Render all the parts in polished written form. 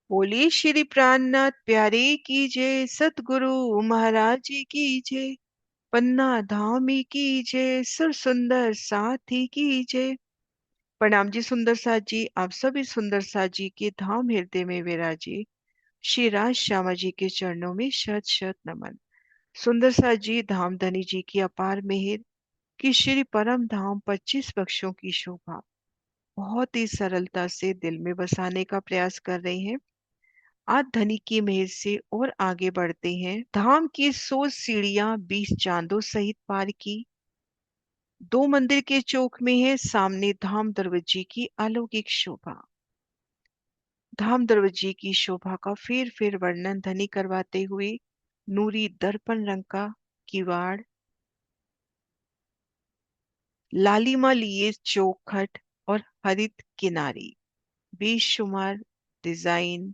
बोलिए श्री प्राणनाथ प्यारे की जय, सतगुरु महाराज जी की जय, पन्ना धामी की जय, सुर सुंदर साथी की जय। प्रणाम जी सुंदर साथ जी, आप सभी सुंदर साथ जी के धाम हृदय में विराजे श्री राज श्यामा जी के चरणों में शत शत नमन। सुंदर साथ जी धाम धनी जी की अपार मेहर कि श्री परम धाम 25 पक्षों की शोभा बहुत ही सरलता से दिल में बसाने का प्रयास कर रहे हैं। आज धनी की मेहर से और आगे बढ़ते हैं। धाम की 100 सीढ़ियां 20 चांदों सहित पार की। दो मंदिर के चौक में है सामने धाम दरवाजे की अलौकिक शोभा। धाम दरवाजे की शोभा का फिर वर्णन धनी करवाते हुए नूरी दर्पण रंग का किवाड़, लालिमा लिए चौखट और हरित किनारी, बेशुमार डिजाइन,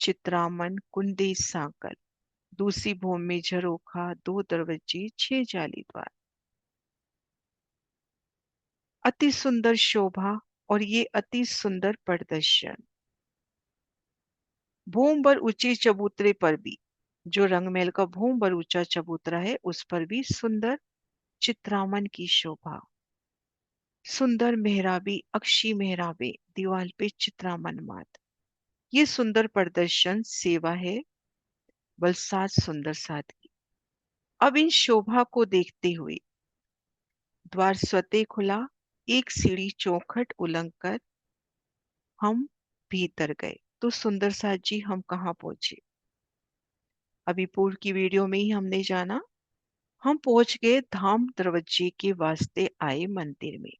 चित्रामन, कुंदे सांकल, दूसरी भूमि में झरोखा, दो दरवाजे, 6 जाली द्वार, अति सुंदर शोभा और ये अति सुंदर प्रदर्शन। भूम पर ऊंचे चबूतरे पर भी, जो रंगमहल का भूम पर ऊंचा चबूतरा है उस पर भी सुंदर चित्रामन की शोभा। सुंदर मेहराबी, अक्षी मेहराबे, दीवार पे चित्रामन मात, ये सुंदर प्रदर्शन सेवा है बलसाज सुंदर साथ की। अब इन शोभा को देखते हुए द्वार स्वतः खुला, एक सीढ़ी चौखट उलंघ कर हम भीतर गए। तो सुंदर साथ जी हम कहाँ पहुंचे? अभी पूर्व की वीडियो में ही हमने जाना, हम पहुंच गए धाम दरवाजे के वास्ते आए मंदिर में।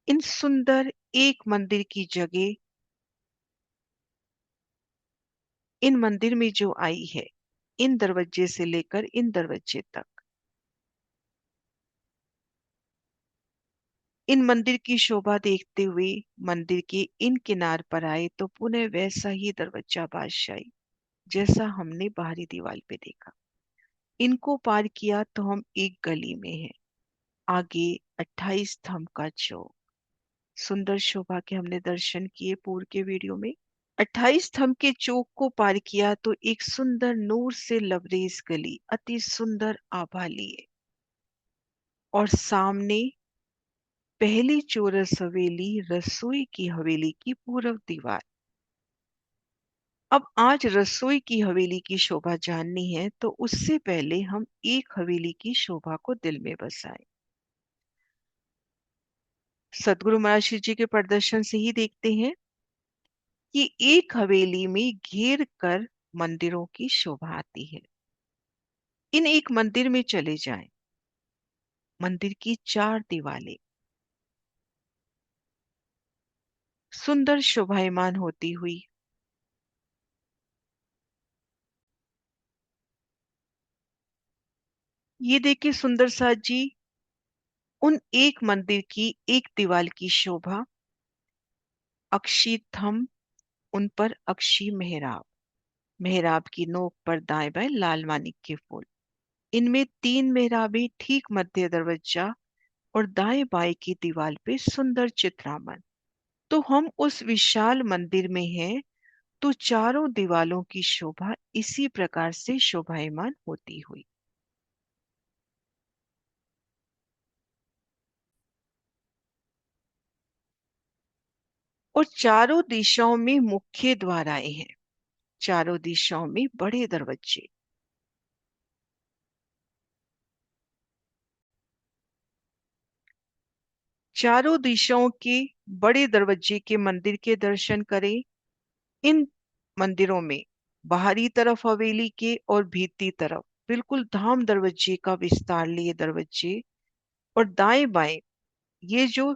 इन सुंदर एक मंदिर की जगह इन मंदिर में जो आई है, इन दरवाजे से लेकर इन दरवाजे तक, इन मंदिर की शोभा देखते हुए मंदिर के इन किनार पर आए तो पुनः वैसा ही दरवाजा बादशाही जैसा हमने बाहरी दीवार पे देखा। इनको पार किया तो हम एक गली में हैं। आगे 28 स्तंभ का चौक, सुंदर शोभा के हमने दर्शन किए पूर्व के वीडियो में। 28 स्तंभ के चौक को पार किया तो एक सुंदर नूर से लबरेज गली, अति सुंदर आभा लिए, और सामने पहली चौरस हवेली, रसोई की हवेली की पूर्व दीवार। अब आज रसोई की हवेली की शोभा जाननी है तो उससे पहले हम एक हवेली की शोभा को दिल में बसाएं। सदगुरु महाराज श्री जी के प्रदर्शन से ही देखते हैं कि एक हवेली में घेर कर मंदिरों की शोभा आती है। इन एक मंदिर में चले जाएं। मंदिर की 4 दीवारें सुंदर शोभायमान होती हुई, ये देखिए सुंदर साथ जी, उन एक मंदिर की एक दीवार की शोभा, अक्षी थम, उन पर अक्षी मेहराब, मेहराब की नोक पर दाएं बाएं लाल मानिक के फूल, इनमें 3 मेहराबें, ठीक मध्य दरवाजा और दाएं बाएं की दीवार पे सुंदर चित्रामन। तो हम उस विशाल मंदिर में हैं तो चारों दीवालों की शोभा इसी प्रकार से शोभायमान होती हुई, और चारों दिशाओं में मुख्य द्वार आए हैं। चारों दिशाओं में बड़े दरवाजे, चारों दिशाओं के बड़े दरवाजे के मंदिर के दर्शन करें। इन मंदिरों में बाहरी तरफ हवेली के और भीतरी तरफ बिल्कुल धाम दरवाजे का विस्तार लिए दरवाजे, और दाएं बाएं ये जो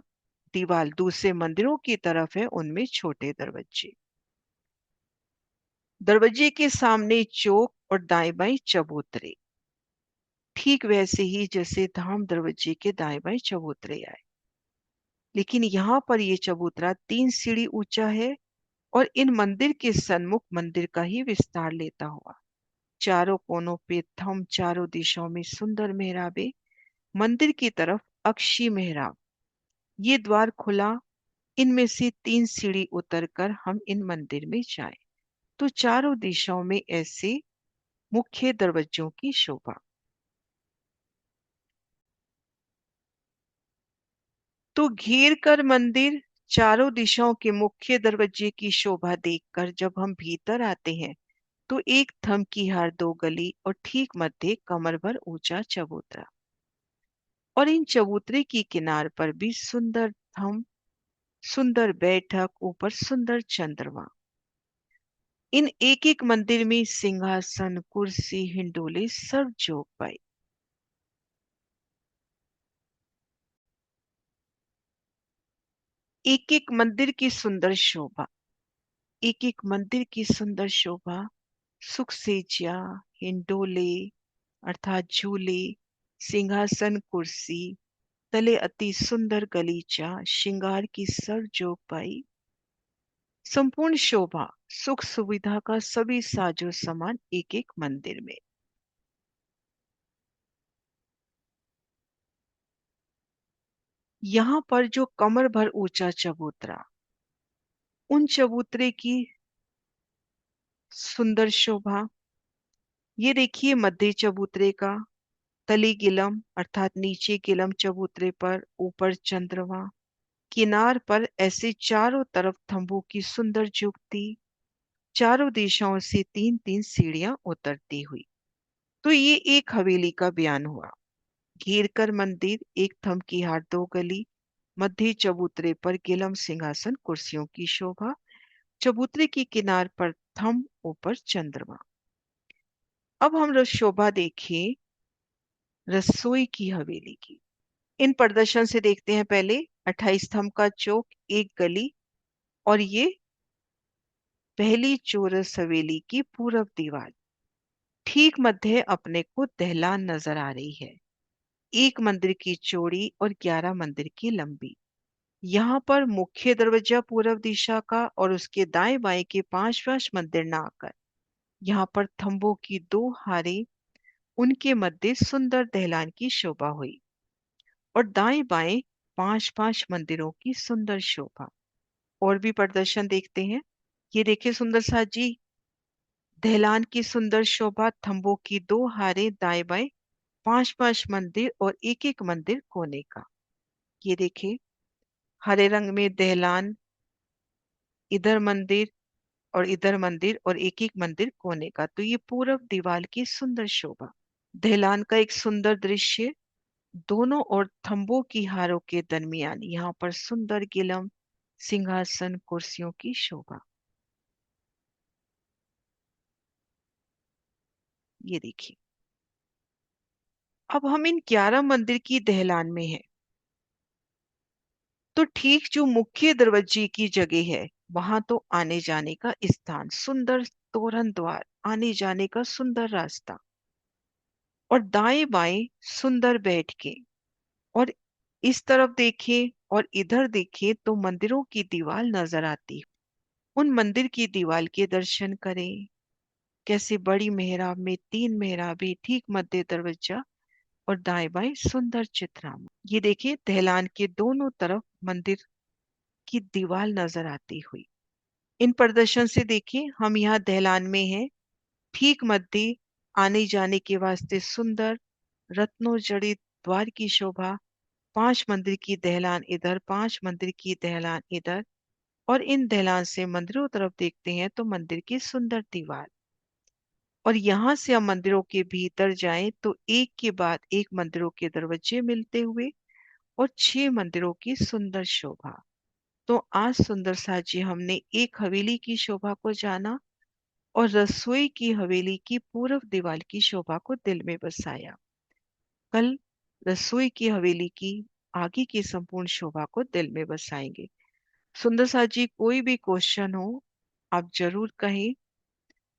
दीवार दूसरे मंदिरों की तरफ है उनमें छोटे दरवाजे। दरवाजे के सामने चौक और दाएं बाएं चबूतरे, ठीक वैसे ही जैसे धाम दरवाजे के दाएं बाएं चबूतरे आए, लेकिन यहाँ पर ये चबूतरा 3 सीढ़ी ऊंचा है और इन मंदिर के सन्मुख मंदिर का ही विस्तार लेता हुआ। चारों कोनों पे थम, चारों दिशाओं में सुंदर मेहराबे, मंदिर की तरफ अक्षी मेहराब, ये द्वार खुला इनमें से 3 सीढ़ी उतरकर हम इन मंदिर में जाएं। तो चारों दिशाओं में ऐसे मुख्य दरवाजों की शोभा। तो घेर कर मंदिर, चारों दिशाओं के मुख्य दरवाजे की शोभा देखकर जब हम भीतर आते हैं तो एक थम की हार 2 गली और ठीक मध्य कमर भर ऊंचा चबूतरा, और इन चबूतरे की किनार पर भी सुंदर थम, सुंदर बैठक, ऊपर सुंदर चंद्रमा। इन एक एक मंदिर में सिंहासन, कुर्सी, हिंडोले सब जोग पाए। एक एक मंदिर की सुंदर शोभा, एक एक मंदिर की सुंदर शोभा, सुख सेजिया, हिंडोले अर्थात झूले, सिंहासन, कुर्सी, तले अति सुंदर गलीचा, श्रृंगार की सर जोग पाई, संपूर्ण शोभा, सुख सुविधा का सभी साजो सामान एक एक मंदिर में। यहाँ पर जो कमर भर ऊंचा चबूतरा, उन चबूतरे की सुंदर शोभा, ये देखिए मध्य चबूतरे का, तली गिलम अर्थात नीचे गिलम चबूतरे पर, ऊपर चंद्रमा, किनार पर ऐसे चारों तरफ थंबों की सुंदर जुगती, चारों दिशाओं से 3 3 सीढ़ियां उतरती हुई। तो ये एक हवेली का बयान हुआ। घेर कर मंदिर, एक थम की हार 2 गली, मध्य चबूतरे पर गिलम सिंहासन कुर्सियों की शोभा, चबूतरे की किनार पर थम, ऊपर चंद्रमा। अब हम शोभा देखें रसोई की हवेली की। इन प्रदर्शन से देखते हैं पहले 28 थम का चौक, एक गली, और ये पहली चौरस हवेली की पूरब दीवार, ठीक मध्य अपने को दहलान नजर आ रही है, एक मंदिर की चौड़ी और 11 मंदिर की लंबी। यहाँ पर मुख्य दरवाजा पूरब दिशा का और उसके दाएं बाएं के 5 5 मंदिर ना आकर यहाँ पर थंबों की 2 हारे, उनके मध्य सुंदर दहलान की शोभा हुई, और दाएं बाएं 5 5 मंदिरों की सुंदर शोभा। और भी प्रदर्शन देखते हैं। ये देखिए सुंदर सा जी, दहलान की सुंदर शोभा, थंबों की 2 हारे, दाएं बाएं 5 5 मंदिर और एक एक मंदिर कोने का। ये देखिए हरे रंग में दहलान, इधर मंदिर और इधर मंदिर और एक एक मंदिर कोने का। तो ये पूरब दीवार की सुंदर शोभा, दहलान का एक सुंदर दृश्य, दोनों और थंबों की हारों के दरमियान यहाँ पर सुंदर गिलम सिंहासन कुर्सियों की शोभा। ये देखिए अब हम इन 11 मंदिर की दहलान में हैं। तो ठीक जो मुख्य दरवाजे की जगह है, वहां तो आने जाने का स्थान, सुंदर तोरण द्वार, आने जाने का सुंदर रास्ता, और दाएं बाएं सुंदर बैठ के, और इस तरफ देखें और इधर देखें तो मंदिरों की दीवार नजर आती। उन मंदिर की दीवार के दर्शन करें, कैसे बड़ी मेहराब में 3 मेहराबें, ठीक मध्य दरवाजा और दाएं बाएं सुंदर चित्रामा। ये देखिए दहलान के दोनों तरफ मंदिर की दीवार नजर आती हुई। इन प्रदर्शन से देखिए हम यहाँ दहलान में हैं, ठीक मध्य आने जाने के वास्ते सुंदर रत्नों जड़ित द्वार की शोभा, 5 मंदिर की दहलान इधर, 5 मंदिर की दहलान इधर, और इन दहलान से मंदिरों तरफ देखते हैं तो मंदिर की सुंदर दीवार। और यहाँ से हम मंदिरों के भीतर जाएं तो एक के बाद एक मंदिरों के दरवाजे मिलते हुए और 6 मंदिरों की सुंदर शोभा। तो आज सुंदर सा जी हमने एक हवेली की शोभा को जाना और रसोई की हवेली की पूर्व दीवार की शोभा को दिल में बसाया। कल रसोई की हवेली की आगे की संपूर्ण शोभा को दिल में बसाएंगे। सुंदर सा जी कोई भी क्वेश्चन हो आप जरूर कहें,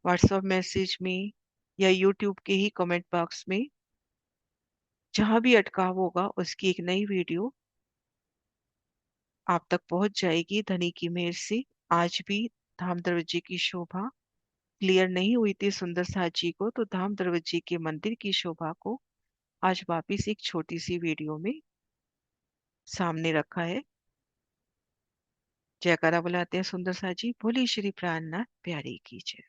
व्हाट्सएप मैसेज में या यूट्यूब के ही कमेंट बॉक्स में। जहां भी अटकाव होगा उसकी एक नई वीडियो आप तक पहुंच जाएगी धनी की मेहर से। आज भी धाम दरवाजे की शोभा क्लियर नहीं हुई थी सुंदर साजी को, तो धाम दरवाजे के मंदिर की शोभा को आज वापिस एक छोटी सी वीडियो में सामने रखा है। जयकारा बुलाते हैं सुंदर सा जी, बोली श्री प्राणनाथ प्यारे की जय।